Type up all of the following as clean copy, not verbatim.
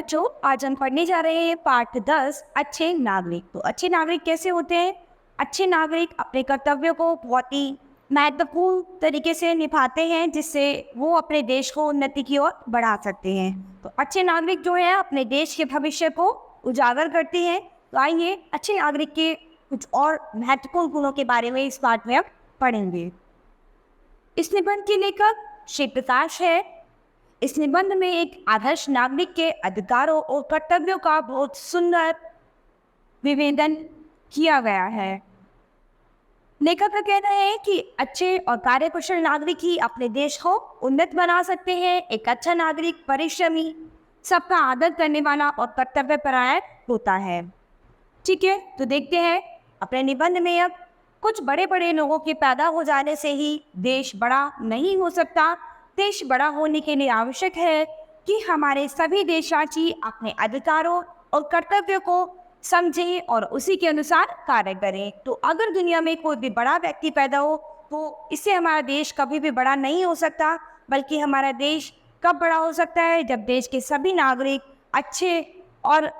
बच्चों, आज हम पढ़ने जा रहे हैं पाठ 10 अच्छे नागरिक। तो अच्छे नागरिक कैसे होते हैं? अच्छे नागरिक अपने कर्तव्यों को बहुत ही महत्वपूर्ण तरीके से निभाते हैं, जिससे वो अपने देश को उन्नति की ओर बढ़ा सकते हैं। तो अच्छे नागरिक जो है अपने देश के भविष्य को उजागर करते हैं। तो आइए अच्छे नागरिक के कुछ और महत्वपूर्ण गुणों के बारे में इस पाठ में हम पढ़ेंगे। इस निबंध के लेखक श्री प्रकाश है। इस निबंध में एक आदर्श नागरिक के अधिकारों और कर्तव्यों का बहुत सुंदर विवेदन किया गया है। लेखक का कहना है कि अच्छे और कार्यकुशल नागरिक ही अपने देश को उन्नत बना सकते हैं। एक अच्छा नागरिक परिश्रमी, सबका आदर करने वाला और कर्तव्यपरायण होता है। ठीक है, तो देखते हैं अपने निबंध में। अब कुछ बड़े बड़े लोगों के पैदा हो जाने से ही देश बड़ा नहीं हो सकता। देश बड़ा होने के लिए आवश्यक है कि हमारे सभी देशवासी अपने अधिकारों और कर्तव्यों को समझें और उसी के अनुसार कार्य करें। तो अगर दुनिया में कोई भी बड़ा व्यक्ति पैदा हो तो इससे हमारा देश कभी भी बड़ा नहीं हो सकता, बल्कि हमारा देश कब बड़ा हो सकता है जब देश के सभी नागरिक अच्छे और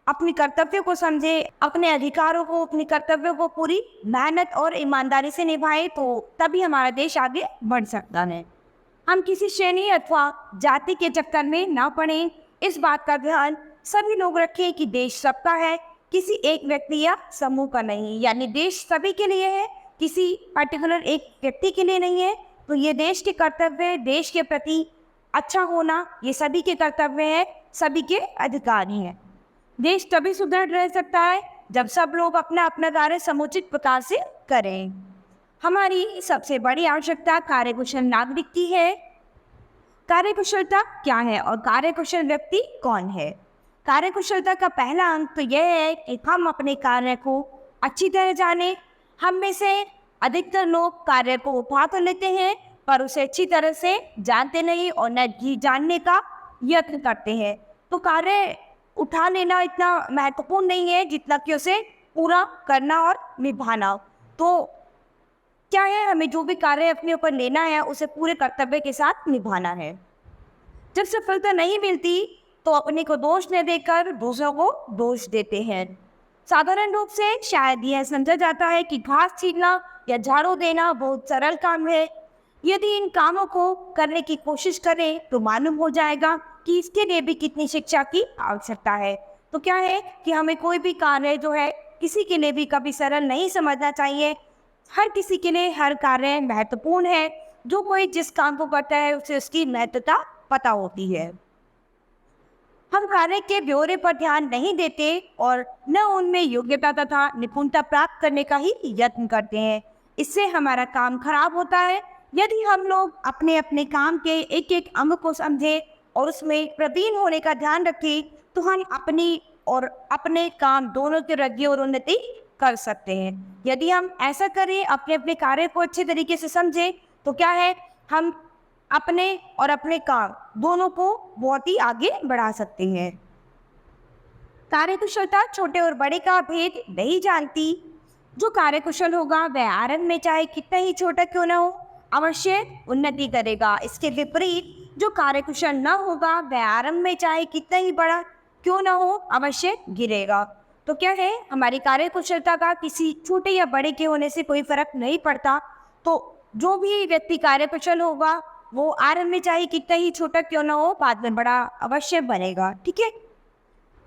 अपने कर्तव्यों को समझे, अपने अधिकारों को, अपने कर्तव्यों को पूरी मेहनत और ईमानदारी से निभाए, तो तभी हमारा देश आगे बढ़ सकता है। हम किसी श्रेणी अथवा जाति के चक्कर में ना पड़ें। इस बात का ध्यान सभी लोग रखें कि देश सबका है, किसी एक व्यक्ति या समूह का नहीं। यानी देश सभी के लिए है, किसी पर्टिकुलर एक व्यक्ति के लिए नहीं है। तो ये देश के कर्तव्य, देश के प्रति अच्छा होना, ये सभी के कर्तव्य है, सभी के अधिकार हैं। देश तभी सुदृढ़ रह सकता है जब सब लोग अपना अपना कार्य समुचित प्रकार से करें। हमारी सबसे बड़ी आवश्यकता कार्यकुशल नागरिक की है। कार्यकुशलता क्या है और कार्यकुशल व्यक्ति कौन है? कार्यकुशलता का पहला अंक तो यह है कि हम अपने कार्य को अच्छी तरह जानें। हम में से अधिकतर लोग कार्य को उठा तो लेते हैं, पर उसे अच्छी तरह से जानते नहीं और न ही जानने का यत्न करते हैं। तो कार्य उठा लेना इतना महत्वपूर्ण नहीं है जितना कि उसे पूरा करना और निभाना। तो क्या है, हमें जो भी कार्य अपने ऊपर लेना है उसे पूरे कर्तव्य के साथ निभाना है। जब सफलता नहीं मिलती तो अपने को दोष न देकर दूसरों को दोष देते हैं। साधारण रूप से शायद यह समझा जाता है कि घास छीलना या झाड़ू देना बहुत सरल काम है। यदि इन कामों को करने की कोशिश करें तो मालूम हो जाएगा कि इसके लिए भी कितनी शिक्षा की आवश्यकता है। तो क्या है कि हमें कोई भी कार्य जो है किसी के लिए भी कभी सरल नहीं समझना चाहिए। हर किसी के लिए हर कार्य महत्वपूर्ण है। जो कोई जिस काम को करता है उसे उसकी महत्वता पता होती है। हम कार्य के ब्यौरे पर ध्यान नहीं देते और न उनमें योग्यता तथा निपुणता प्राप्त करने का ही यत्न करते हैं। इससे हमारा काम खराब होता है। यदि हम लोग अपने अपने काम के एक एक अंग को समझें और उसमें प्रवीण होने का ध्यान रखें तो हम अपनी और अपने काम दोनों की वृद्धि और उन्नति कर सकते हैं। यदि हम ऐसा करें, अपने अपने कार्य को अच्छे तरीके से समझें, तो क्या है, हम अपने और अपने काम दोनों को बहुत ही आगे बढ़ा सकते हैं। कार्यकुशलता छोटे और बड़े का भेद नहीं जानती। जो कार्यकुशल होगा वह आरंभ में चाहे कितना ही छोटा क्यों न हो अवश्य उन्नति करेगा। इसके विपरीत जो कार्यकुशल न होगा वह आरंभ में चाहे कितना ही बड़ा क्यों न हो अवश्य गिरेगा। तो क्या है, हमारी कार्यकुशलता का किसी छोटे या बड़े के होने से कोई फर्क नहीं पड़ता। तो जो भी व्यक्ति कार्यकुशल होगा वो आरंभ में चाहे कितना ही छोटा क्यों न हो बाद में बड़ा अवश्य बनेगा। ठीक है,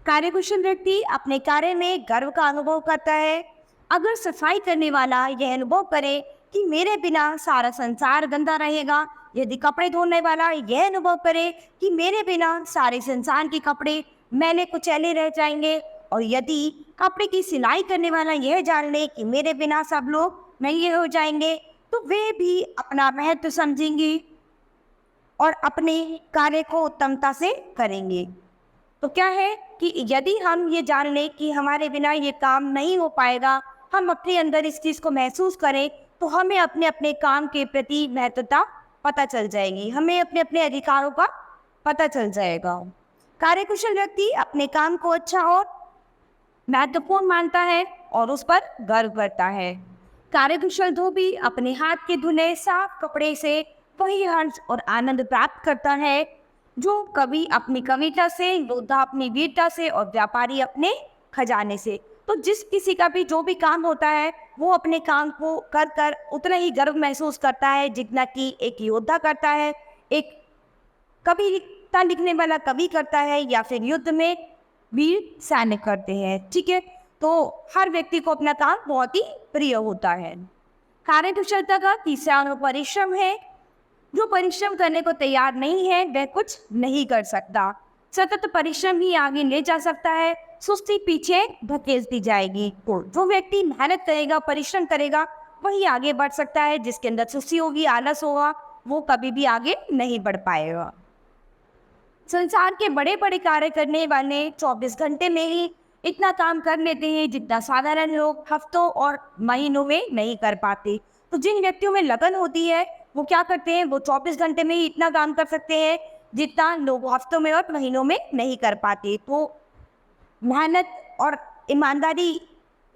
कार्यकुशल व्यक्ति अपने कार्य में गर्व का अनुभव करता है। अगर सफाई करने वाला यह अनुभव करे कि मेरे बिना सारा संसार गंदा रहेगा, यदि कपड़े धोने वाला यह अनुभव करे कि मेरे बिना सारे संसार के कपड़े मैले कुचैले रह जाएंगे, और यदि कपड़े की सिलाई करने वाला यह जान ले कि मेरे बिना सब लोग महंगे हो जाएंगे, तो वे भी अपना महत्व समझेंगे और अपने कार्य को उत्तमता से करेंगे। तो क्या है कि यदि हम ये जान लें कि हमारे बिना ये काम नहीं हो पाएगा, हम अपने अंदर इस चीज़ को महसूस करें, तो हमें अपने अपने काम के प्रति महत्वता पता चल जाएगी, हमें अपने अपने अधिकारों का पता चल जाएगा। कार्यकुशल व्यक्ति अपने काम को अच्छा और महत्वपूर्ण मानता है और उस पर गर्व करता है। कार्यकुशल धोबी अपने हाथ के धुले साफ कपड़े से वही हर्ष और आनंद प्राप्त करता है जो कवि अपनी कविता से, योद्धा अपनी वीरता से और व्यापारी अपने खजाने से। तो जिस किसी का भी जो भी काम होता है वो अपने काम को कर कर उतना ही गर्व महसूस करता है जितना कि एक योद्धा करता है, एक कविता लिखने वाला कवि करता है, या फिर युद्ध में वीर सैनिक करते हैं। ठीक है, तो हर व्यक्ति को अपना काम बहुत ही प्रिय होता है। कार्यकुशलता का तीसरा अणु परिश्रम है। जो परिश्रम करने को तैयार नहीं है वह कुछ नहीं कर सकता। सतत परिश्रम ही आगे ले जा सकता है, सुस्ती पीछे धकेल दी जाएगी। तो जो व्यक्ति मेहनत करेगा, परिश्रम करेगा, वही आगे बढ़ सकता है। जिसके अंदर सुस्ती होगी, आलस होगा, वो कभी भी आगे नहीं बढ़ पाएगा। संसार के बड़े बड़े कार्य करने वाले 24 घंटे में ही इतना काम कर लेते हैं जितना साधारण लोग हफ्तों और महीनों में नहीं कर पाते। तो जिन व्यक्तियों में लगन होती है वो क्या करते हैं, वो 24 घंटे में ही इतना काम कर सकते हैं जितना लोग हफ्तों में और महीनों में नहीं कर पाते। तो मेहनत और ईमानदारी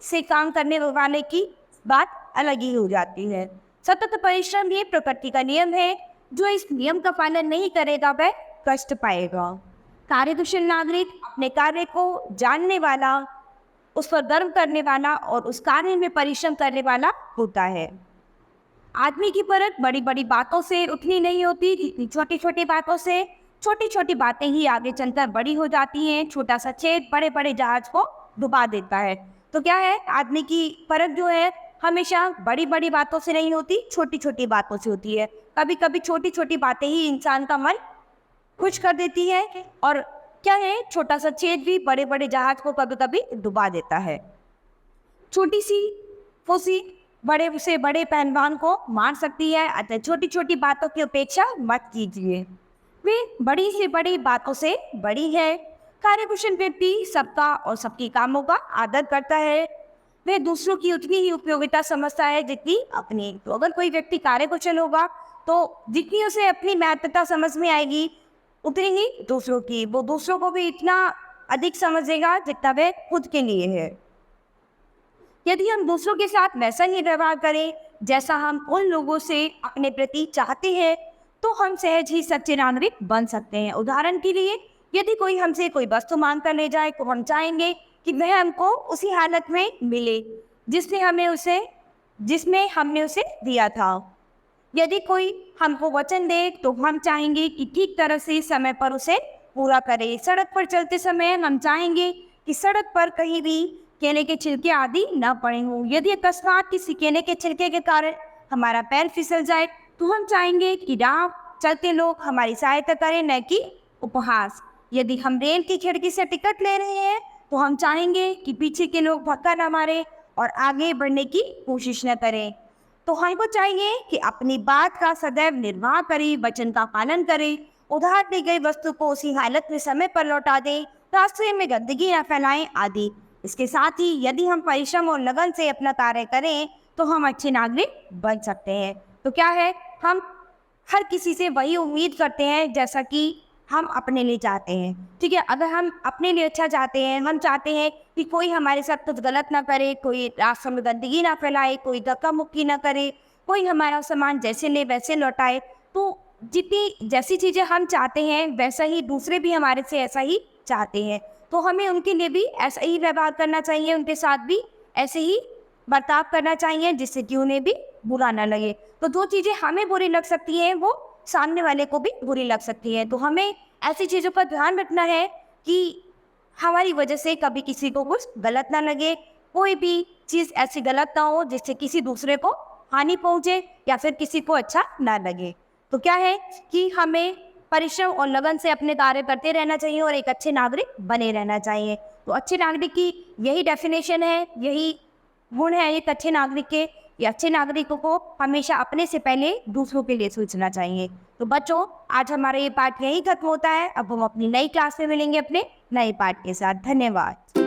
से काम करने वाले की बात अलग ही हो जाती है। सतत परिश्रम ही प्रकृति का नियम है। जो इस नियम का पालन नहीं करेगा वह कष्ट पाएगा। कार्यकुशल नागरिक अपने कार्य को जानने वाला, उस पर गर्व करने वाला और उस कार्य में परिश्रम करने वाला होता है। आदमी की परख बड़ी बड़ी बातों से उतनी नहीं होती जितनी छोटी छोटी बातों से। छोटी छोटी बातें ही आगे चलकर बड़ी हो जाती हैं। छोटा सा छेद बड़े बड़े जहाज को डुबा देता है। तो क्या है, आदमी की परख जो है हमेशा बड़ी बड़ी बातों से नहीं होती, छोटी छोटी बातों से होती है। कभी कभी छोटी छोटी बातें ही इंसान का मन खुश कर देती है, और क्या है, छोटा सा छेद भी बड़े बड़े जहाज को कभी कभी डुबा देता है। छोटी सी फुसी बड़े से बड़े पहलवान को मार सकती है। अतः छोटी छोटी बातों की उपेक्षा मत कीजिए, वे बड़ी से बड़ी बातों से बड़ी है। कार्यकुशल व्यक्ति सबका और सबकी कामों का आदर करता है। वह दूसरों की उतनी ही उपयोगिता समझता है जितनी अपनी। तो अगर कोई व्यक्ति कार्यकुशल होगा तो जितनी उसे अपनी महत्वता समझ में आएगी उतनी ही दूसरों की। वो दूसरों को भी इतना अधिक समझेगा जितना वह खुद के लिए है। यदि हम दूसरों के साथ वैसा ही व्यवहार करें जैसा हम उन लोगों से अपने प्रति चाहते हैं तो हम सहज ही सच्चे नागरिक बन सकते हैं। उदाहरण के लिए, यदि कोई हमसे कोई वस्तु मांग कर ले जाए तो हम चाहेंगे कि वह हमको उसी हालत में मिले जिसमें हमने उसे दिया था। यदि कोई हमको वचन दे तो हम चाहेंगे कि ठीक तरह से समय पर उसे पूरा करे। सड़क पर चलते समय हम चाहेंगे कि सड़क पर कहीं भी केले के छिलके आदि न पड़े हों। यदि अकस्मात किसी केले के छिलके के कारण हमारा पैर फिसल जाए तो हम चाहेंगे कि राह चलते लोग हमारी सहायता करें, न कि उपहास। यदि हम रेल की खिड़की से टिकट ले रहे हैं तो हम चाहेंगे कि पीछे के लोग धक्का न मारें और आगे बढ़ने की कोशिश न करें। तो हमको चाहिए कि अपनी बात का सदैव निर्वाह करें, वचन का पालन करें, उधार दी गई वस्तु को उसी हालत में समय पर लौटा दें, रास्ते में गंदगी न फैलाएं आदि। इसके साथ ही यदि हम परिश्रम और लगन से अपना कार्य करें तो हम अच्छे नागरिक बन सकते हैं। तो क्या है, हम हर किसी से वही उम्मीद करते हैं जैसा कि हम अपने लिए चाहते हैं। ठीक है, अगर हम अपने लिए अच्छा चाहते हैं, हम चाहते हैं कि कोई हमारे साथ कुछ गलत ना करे, कोई रास्ते में गंदगी ना फैलाए, कोई धक्का मुक्की ना करे, कोई हमारा सामान जैसे ले वैसे लौटाए, तो जितनी जैसी चीज़ें हम चाहते हैं वैसा ही दूसरे भी हमारे से ऐसा ही चाहते हैं। तो हमें उनके लिए भी ऐसा ही व्यवहार करना चाहिए, उनके साथ भी ऐसे ही बर्ताव करना चाहिए जिससे कि उन्हें भी बुरा ना लगे। तो जो चीज़ें हमें बुरी लग सकती हैं वो सामने वाले को भी बुरी लग सकती है। तो हमें ऐसी चीज़ों का ध्यान रखना है कि हमारी वजह से कभी किसी को कुछ गलत ना लगे, कोई भी चीज़ ऐसी गलत ना हो जिससे किसी दूसरे को हानि पहुँचे या फिर किसी को अच्छा ना लगे। तो क्या है कि हमें परिश्रम और लगन से अपने कार्य करते रहना चाहिए और एक अच्छे नागरिक बने रहना चाहिए। तो अच्छे नागरिक की यही डेफिनेशन है, यही गुण है एक अच्छे नागरिक के। ये अच्छे नागरिकों को हमेशा अपने से पहले दूसरों के लिए सोचना चाहिए। तो बच्चों, आज हमारा ये पाठ यही खत्म होता है। अब हम अपनी नई क्लास में मिलेंगे अपने नए पाठ के साथ। धन्यवाद।